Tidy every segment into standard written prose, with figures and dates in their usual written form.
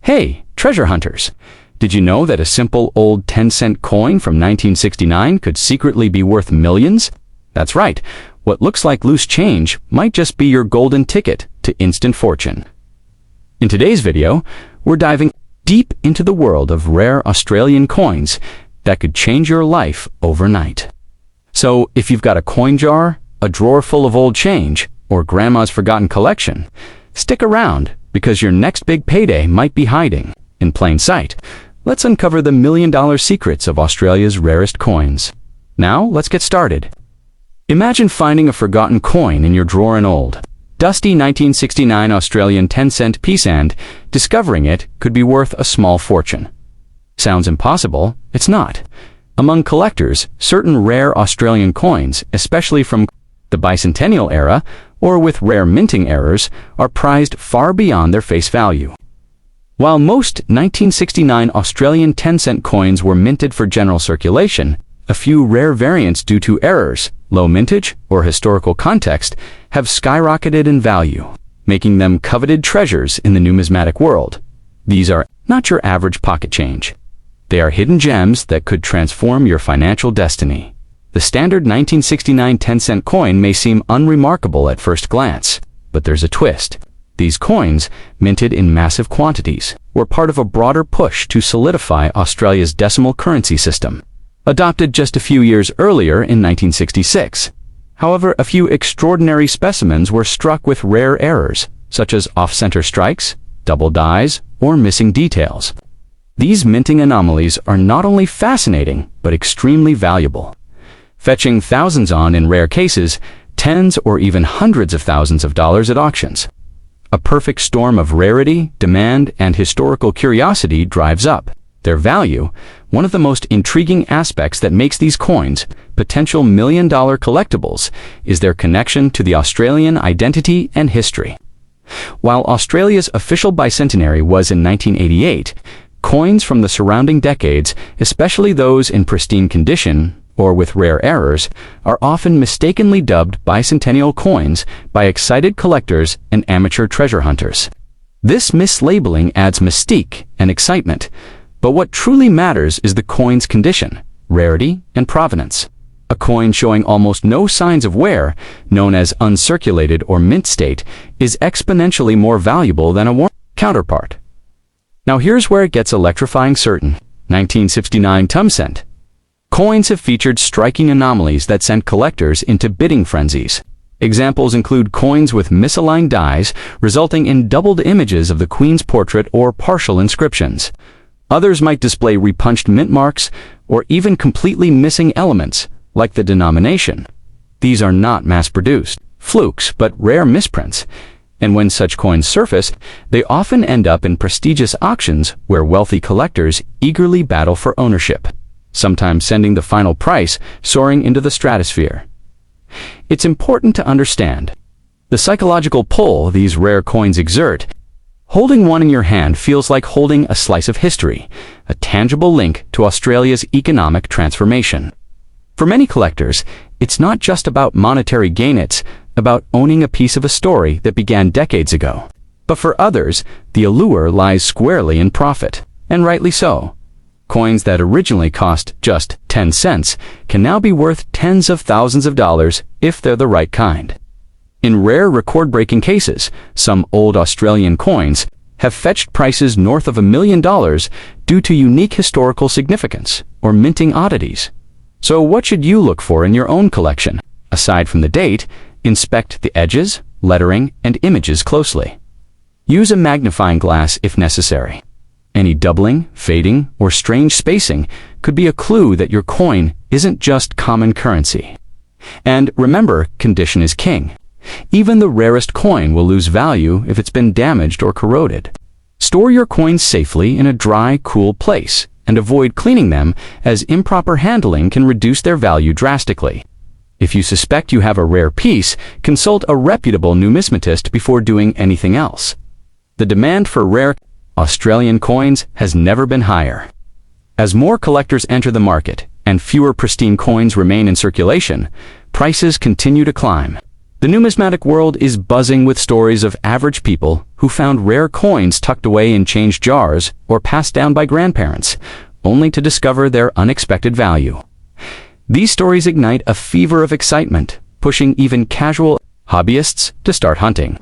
Hey, treasure hunters! Did you know that a simple old 10-cent coin from 1969 could secretly be worth millions? That's right. What looks like loose change might just be your golden ticket to instant fortune. In today's video, we're diving deep into the world of rare Australian coins that could change your life overnight. So, if you've got a coin jar, a drawer full of old change, or grandma's forgotten collection, stick around because your next big payday might be hiding in plain sight. Let's uncover the million-dollar secrets of Australia's rarest coins. Now, let's get started. Imagine finding a forgotten coin in your drawer, an old, dusty 1969 Australian 10-cent piece, and discovering it could be worth a small fortune. Sounds impossible? It's not. Among collectors, certain rare Australian coins, especially from the bicentennial era or with rare minting errors, are prized far beyond their face value. While most 1969 Australian 10-cent coins were minted for general circulation, a few rare variants due to errors, low mintage, or historical context have skyrocketed in value, making them coveted treasures in the numismatic world. These are not your average pocket change. They are hidden gems that could transform your financial destiny. The standard 1969 10-cent coin may seem unremarkable at first glance, but there's a twist. These coins, minted in massive quantities, were part of a broader push to solidify Australia's decimal currency system, adopted just a few years earlier in 1966. However, a few extraordinary specimens were struck with rare errors, such as off-center strikes, double dies, or missing details. These minting anomalies are not only fascinating, but extremely valuable, fetching thousands in rare cases, tens or even hundreds of thousands of dollars at auctions. A perfect storm of rarity, demand, and historical curiosity drives up their value. One of the most intriguing aspects that makes these coins potential million-dollar collectibles is their connection to the Australian identity and history. While Australia's official bicentenary was in 1988, coins from the surrounding decades, especially those in pristine condition or with rare errors, are often mistakenly dubbed bicentennial coins by excited collectors and amateur treasure hunters. This mislabeling adds mystique and excitement, but what truly matters is the coin's condition, rarity, and provenance. A coin showing almost no signs of wear, known as uncirculated or mint state, is exponentially more valuable than a worn counterpart. Now here's where it gets electrifying certain. 1969 10-cent. Coins have featured striking anomalies that sent collectors into bidding frenzies. Examples include coins with misaligned dies, resulting in doubled images of the Queen's portrait or partial inscriptions. Others might display repunched mint marks, or even completely missing elements, like the denomination. These are not mass-produced flukes, but rare misprints. And when such coins surface, they often end up in prestigious auctions where wealthy collectors eagerly battle for ownership, sometimes sending the final price soaring into the stratosphere. It's important to understand the psychological pull these rare coins exert. Holding one in your hand feels like holding a slice of history, a tangible link to Australia's economic transformation. For many collectors, it's not just about monetary gain, it's about owning a piece of a story that began decades ago. But for others, the allure lies squarely in profit, and rightly so. Coins that originally cost just 10 cents can now be worth tens of thousands of dollars if they're the right kind. In rare record-breaking cases, some old Australian coins have fetched prices north of $1 million due to unique historical significance or minting oddities. So what should you look for in your own collection? Aside from the date, inspect the edges, lettering, and images closely. Use a magnifying glass if necessary. Any doubling, fading, or strange spacing could be a clue that your coin isn't just common currency. And remember, condition is king. Even the rarest coin will lose value if it's been damaged or corroded. Store your coins safely in a dry, cool place, and avoid cleaning them, as improper handling can reduce their value drastically. If you suspect you have a rare piece, consult a reputable numismatist before doing anything else. The demand for rare Australian coins has never been higher. As more collectors enter the market and fewer pristine coins remain in circulation, prices continue to climb. The numismatic world is buzzing with stories of average people who found rare coins tucked away in change jars or passed down by grandparents, only to discover their unexpected value. These stories ignite a fever of excitement, pushing even casual hobbyists to start hunting.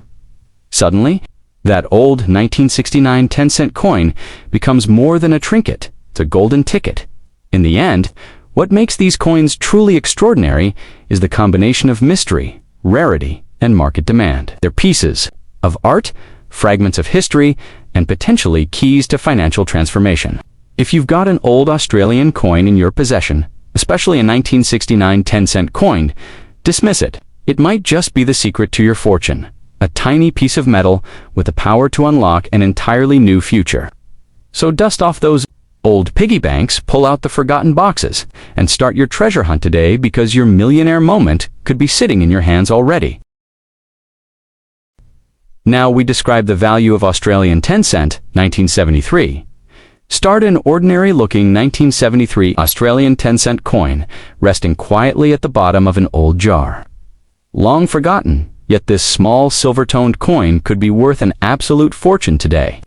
Suddenly, that old 1969 10-cent coin becomes more than a trinket, it's a golden ticket. In the end, what makes these coins truly extraordinary is the combination of mystery, rarity, and market demand. They're pieces of art, fragments of history, and potentially keys to financial transformation. If you've got an old Australian coin in your possession, especially a 1969 10-cent coin, dismiss it. It might just be the secret to your fortune, a tiny piece of metal with the power to unlock an entirely new future. So dust off those old piggy banks, pull out the forgotten boxes, and start your treasure hunt today, because your millionaire moment could be sitting in your hands already. Now we describe the value of Australian 10-cent, 1973. Start an ordinary-looking 1973 Australian 10-cent coin resting quietly at the bottom of an old jar. Long forgotten, yet this small silver-toned coin could be worth an absolute fortune today.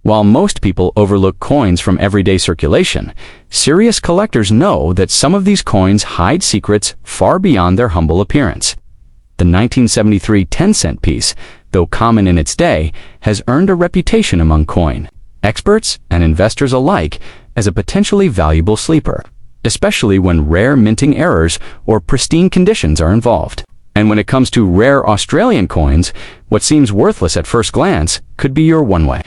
While most people overlook coins from everyday circulation, serious collectors know that some of these coins hide secrets far beyond their humble appearance. The 1973 10-cent piece, though common in its day, has earned a reputation among coin experts and investors alike as a potentially valuable sleeper, especially when rare minting errors or pristine conditions are involved. And when it comes to rare Australian coins, what seems worthless at first glance could be your one-way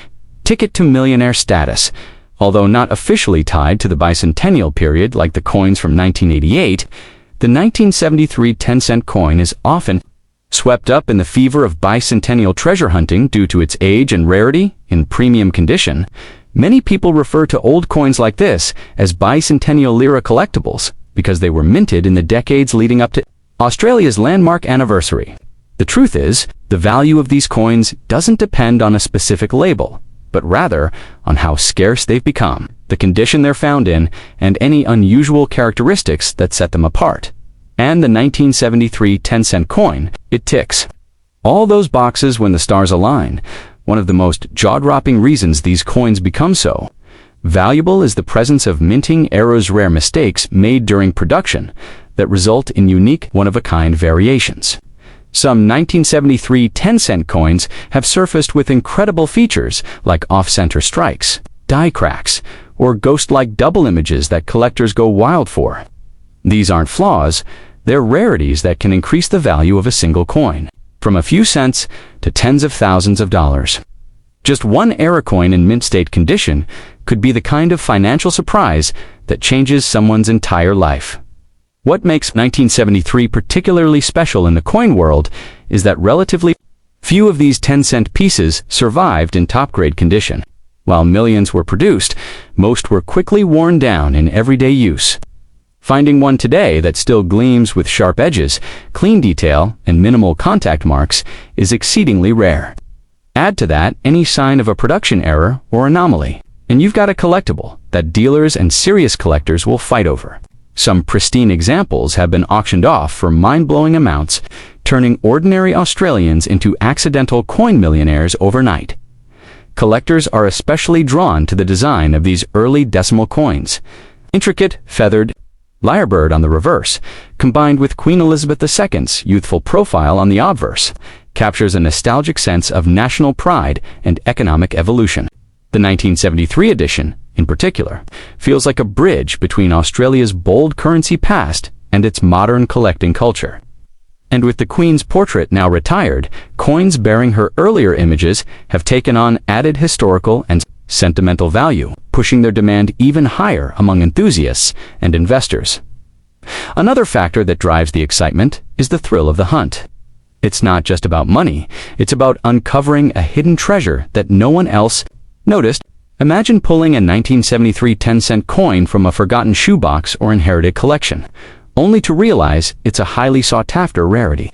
ticket to millionaire status. Although not officially tied to the bicentennial period like the coins from 1988, the 1973 10-cent coin is often swept up in the fever of bicentennial treasure hunting due to its age and rarity in premium condition. Many people refer to old coins like this as bicentennial lira collectibles because they were minted in the decades leading up to Australia's landmark anniversary. The truth is, the value of these coins doesn't depend on a specific label, but rather on how scarce they've become, the condition they're found in, and any unusual characteristics that set them apart. And the 1973 10-cent coin, it ticks all those boxes when the stars align. One of the most jaw-dropping reasons these coins become so valuable is the presence of minting errors, rare mistakes made during production that result in unique, one-of-a-kind variations. Some 1973 10-cent coins have surfaced with incredible features like off-center strikes, die cracks, or ghost-like double images that collectors go wild for. These aren't flaws, they're rarities that can increase the value of a single coin, from a few cents to tens of thousands of dollars. Just one era coin in mint state condition could be the kind of financial surprise that changes someone's entire life. What makes 1973 particularly special in the coin world is that relatively few of these 10-cent pieces survived in top-grade condition. While millions were produced, most were quickly worn down in everyday use. Finding one today that still gleams with sharp edges, clean detail, and minimal contact marks is exceedingly rare. Add to that any sign of a production error or anomaly, and you've got a collectible that dealers and serious collectors will fight over. Some pristine examples have been auctioned off for mind-blowing amounts, turning ordinary Australians into accidental coin millionaires overnight. Collectors are especially drawn to the design of these early decimal coins. Intricate, feathered lyrebird on the reverse, combined with Queen Elizabeth II's youthful profile on the obverse, captures a nostalgic sense of national pride and economic evolution. The 1973 edition, in particular, feels like a bridge between Australia's bold currency past and its modern collecting culture. And with the Queen's portrait now retired, coins bearing her earlier images have taken on added historical and sentimental value, pushing their demand even higher among enthusiasts and investors. Another factor that drives the excitement is the thrill of the hunt. It's not just about money, it's about uncovering a hidden treasure that no one else noticed. Imagine pulling a 1973 10-cent coin from a forgotten shoebox or inherited collection, only to realize it's a highly sought-after rarity.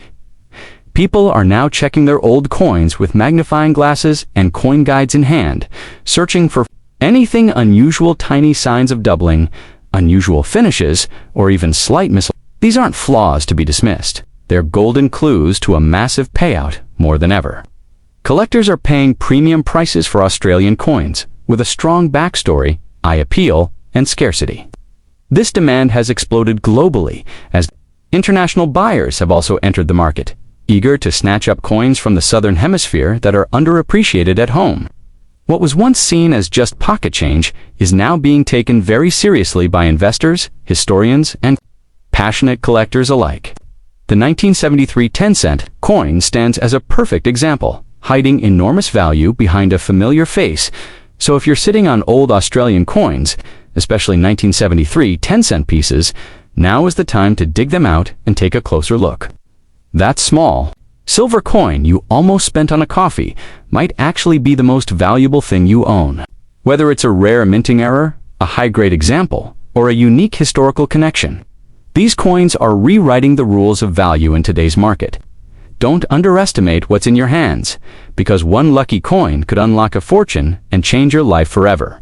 People are now checking their old coins with magnifying glasses and coin guides in hand, searching for anything unusual, tiny signs of doubling, unusual finishes, or even slight These aren't flaws to be dismissed. They're golden clues to a massive payout more than ever. Collectors are paying premium prices for Australian coins, with a strong backstory, eye appeal, and scarcity. This demand has exploded globally as international buyers have also entered the market, eager to snatch up coins from the southern hemisphere that are underappreciated at home. What was once seen as just pocket change is now being taken very seriously by investors, historians, and passionate collectors alike. The 1973 10-cent coin stands as a perfect example, hiding enormous value behind a familiar face. So if you're sitting on old Australian coins, especially 1973 10-cent pieces, now is the time to dig them out and take a closer look. That small silver coin you almost spent on a coffee might actually be the most valuable thing you own. Whether it's a rare minting error, a high-grade example, or a unique historical connection, these coins are rewriting the rules of value in today's market. Don't underestimate what's in your hands, because one lucky coin could unlock a fortune and change your life forever.